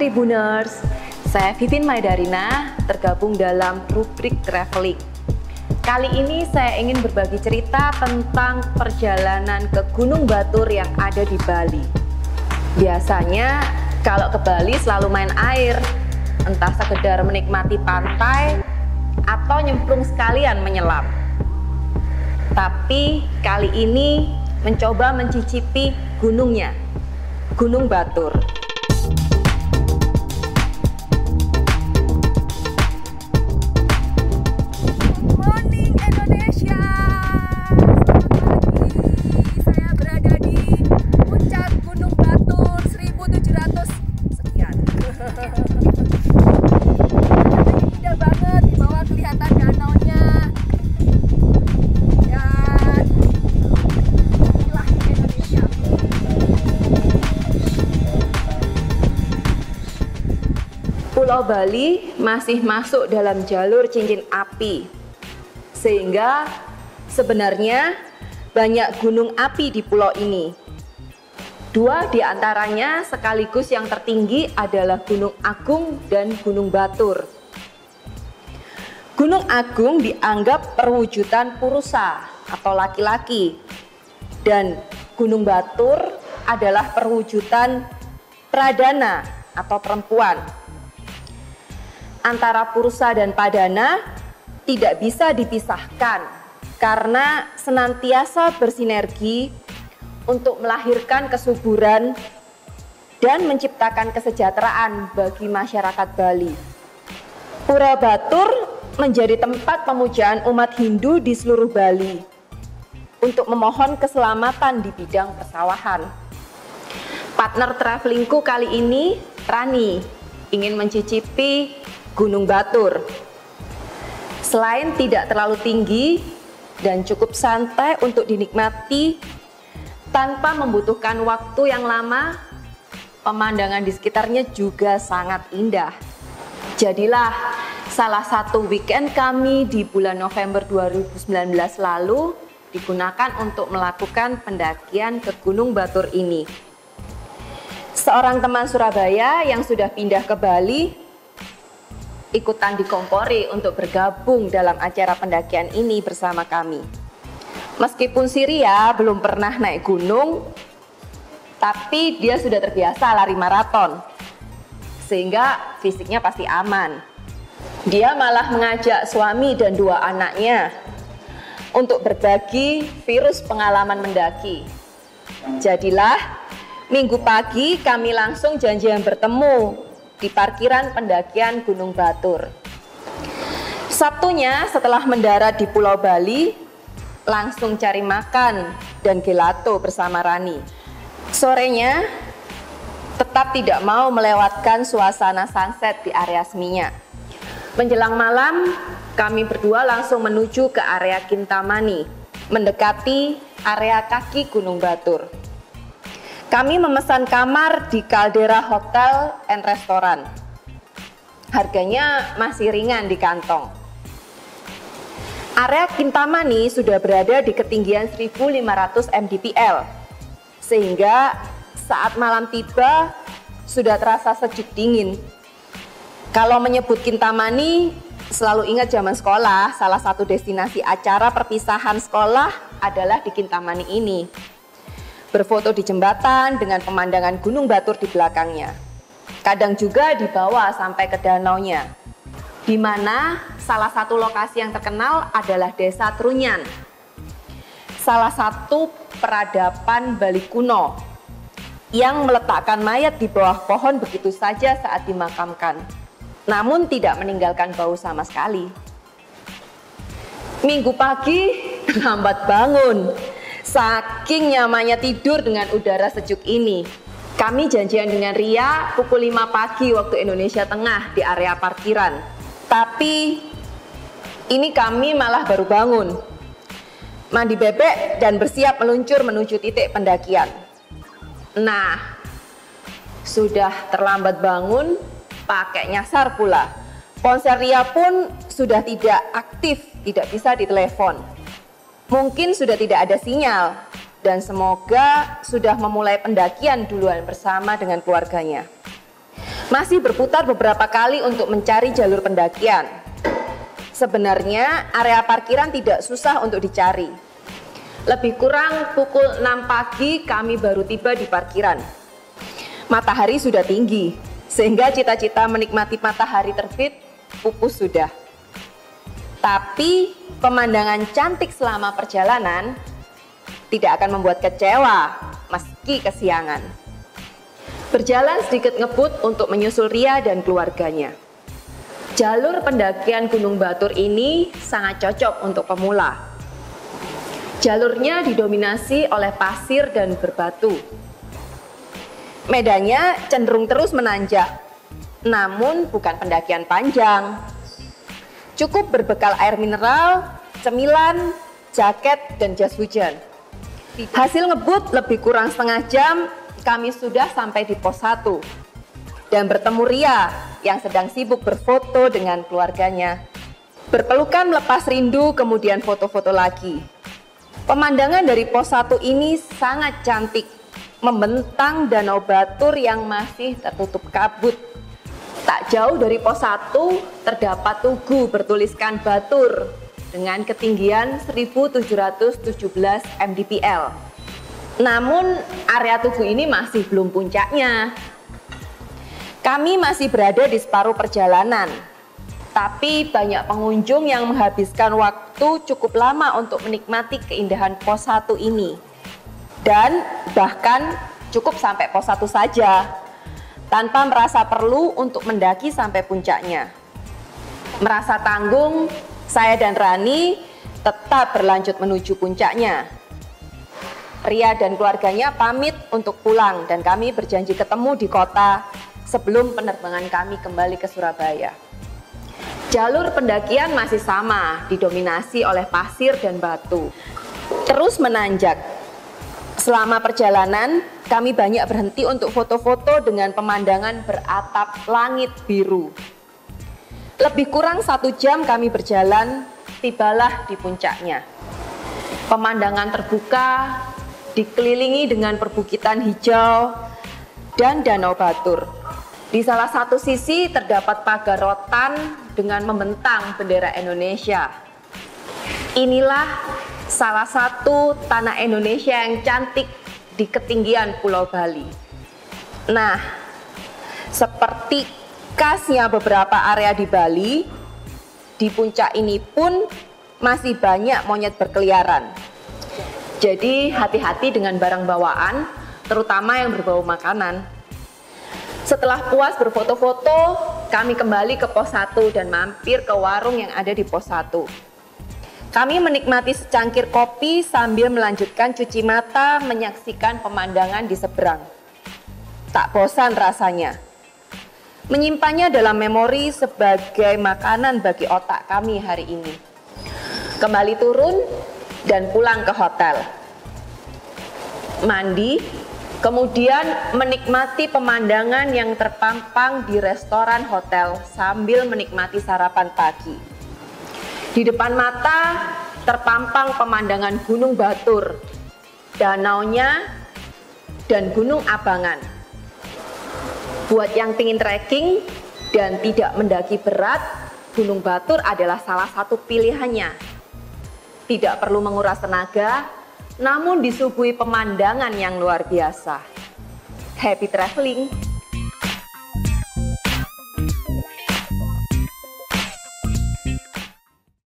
Tribuners, saya Vivin Maidarina, tergabung dalam rubrik traveling. Kali ini saya ingin berbagi cerita tentang perjalanan ke Gunung Batur yang ada di Bali. Biasanya kalau ke Bali selalu main air, entah sekedar menikmati pantai atau nyemplung sekalian menyelam. Tapi kali ini mencoba mencicipi gunungnya, Gunung Batur. Pulau Bali masih masuk dalam jalur cincin api, sehingga sebenarnya banyak gunung api di pulau ini. Dua di antaranya sekaligus yang tertinggi adalah Gunung Agung dan Gunung Batur. Gunung Agung dianggap perwujudan Purusa atau laki-laki, dan Gunung Batur adalah perwujudan Pradana atau perempuan. Antara Purusa dan Padana tidak bisa dipisahkan karena senantiasa bersinergi untuk melahirkan kesuburan dan menciptakan kesejahteraan bagi masyarakat Bali. Pura Batur menjadi tempat pemujaan umat Hindu di seluruh Bali untuk memohon keselamatan di bidang persawahan. Partner travelingku kali ini, Rani, ingin mencicipi Gunung Batur. Selain tidak terlalu tinggi dan cukup santai untuk dinikmati tanpa membutuhkan waktu yang lama, pemandangan di sekitarnya juga sangat indah. Jadilah salah satu weekend kami di bulan November 2019 lalu digunakan untuk melakukan pendakian ke Gunung Batur ini. Seorang teman Surabaya yang sudah pindah ke Bali ikutan dikompori untuk bergabung dalam acara pendakian ini bersama kami. Meskipun si Ria belum pernah naik gunung, tapi dia sudah terbiasa lari maraton, sehingga fisiknya pasti aman. Dia malah mengajak suami dan dua anaknya untuk berbagi virus pengalaman mendaki. Jadilah Minggu pagi kami langsung janjian bertemu di parkiran pendakian Gunung Batur. Sabtunya setelah mendarat di Pulau Bali, langsung cari makan dan gelato bersama Rani. Sorenya tetap tidak mau melewatkan suasana sunset di area Seminyak. Menjelang malam, kami berdua langsung menuju ke area Kintamani, mendekati area kaki Gunung Batur. Kami memesan kamar di Caldera Hotel and Restoran. Harganya masih ringan di kantong. Area Kintamani sudah berada di ketinggian 1500 mdpl, sehingga saat malam tiba sudah terasa sejuk dingin. Kalau menyebut Kintamani, selalu ingat zaman sekolah, salah satu destinasi acara perpisahan sekolah adalah di Kintamani ini. Berfoto di jembatan dengan pemandangan Gunung Batur di belakangnya. Kadang juga dibawa sampai ke danaunya, di mana salah satu lokasi yang terkenal adalah Desa Trunyan, salah satu peradaban Bali kuno yang meletakkan mayat di bawah pohon begitu saja saat dimakamkan, namun tidak meninggalkan bau sama sekali. Minggu pagi lambat bangun, saking nyamannya tidur dengan udara sejuk ini. Kami janjian dengan Ria pukul 5 pagi waktu Indonesia Tengah di area parkiran. Tapi ini kami malah baru bangun, mandi bebek dan bersiap meluncur menuju titik pendakian. Nah, sudah terlambat bangun, pakai nyasar pula. Ponsel Ria pun sudah tidak aktif, tidak bisa ditelepon. Mungkin sudah tidak ada sinyal, dan semoga sudah memulai pendakian duluan bersama dengan keluarganya. Masih berputar beberapa kali untuk mencari jalur pendakian. Sebenarnya area parkiran tidak susah untuk dicari. Lebih kurang pukul 6 pagi kami baru tiba di parkiran. Matahari sudah tinggi, sehingga cita-cita menikmati matahari terbit pupus sudah. Tapi pemandangan cantik selama perjalanan tidak akan membuat kecewa meski kesiangan. Berjalan sedikit ngebut untuk menyusul Ria dan keluarganya. Jalur pendakian Gunung Batur ini sangat cocok untuk pemula. Jalurnya didominasi oleh pasir dan berbatu. Medannya cenderung terus menanjak, namun bukan pendakian panjang. Cukup berbekal air mineral, cemilan, jaket, dan jas hujan. Hasil ngebut lebih kurang setengah jam, kami sudah sampai di pos 1 dan bertemu Ria yang sedang sibuk berfoto dengan keluarganya. Berpelukan melepas rindu, kemudian foto-foto lagi. Pemandangan dari pos 1 ini sangat cantik, membentang Danau Batur yang masih tertutup kabut. Tak jauh dari pos 1 terdapat tugu bertuliskan Batur dengan ketinggian 1717 mdpl. Namun area tugu ini masih belum puncaknya. Kami masih berada di separuh perjalanan, tapi banyak pengunjung yang menghabiskan waktu cukup lama untuk menikmati keindahan pos 1 ini. Dan bahkan cukup sampai pos 1 saja, tanpa merasa perlu untuk mendaki sampai puncaknya. Merasa tanggung, saya dan Rani tetap berlanjut menuju puncaknya. Ria dan keluarganya pamit untuk pulang dan kami berjanji ketemu di kota sebelum penerbangan kami kembali ke Surabaya. Jalur pendakian masih sama, didominasi oleh pasir dan batu. Terus menanjak. Selama perjalanan, kami banyak berhenti untuk foto-foto dengan pemandangan beratap langit biru. Lebih kurang 1 jam kami berjalan, tibalah di puncaknya. Pemandangan terbuka, dikelilingi dengan perbukitan hijau dan Danau Batur. Di salah satu sisi terdapat pagar rotan dengan membentang bendera Indonesia. Inilah salah satu tanah Indonesia yang cantik di ketinggian Pulau Bali. Nah, seperti khasnya beberapa area di Bali, di puncak ini pun masih banyak monyet berkeliaran. Jadi hati-hati dengan barang bawaan, terutama yang berbau makanan. Setelah puas berfoto-foto, kami kembali ke pos 1 dan mampir ke warung yang ada di pos 1. Kami menikmati secangkir kopi sambil melanjutkan cuci mata menyaksikan pemandangan di seberang. Tak bosan rasanya. Menyimpannya dalam memori sebagai makanan bagi otak kami hari ini. Kembali turun dan pulang ke hotel. Mandi, kemudian menikmati pemandangan yang terpampang di restoran hotel sambil menikmati sarapan pagi. Di depan mata terpampang pemandangan Gunung Batur, danaunya, dan Gunung Abangan. Buat yang ingin trekking dan tidak mendaki berat, Gunung Batur adalah salah satu pilihannya. Tidak perlu menguras tenaga, namun disuguhi pemandangan yang luar biasa. Happy traveling!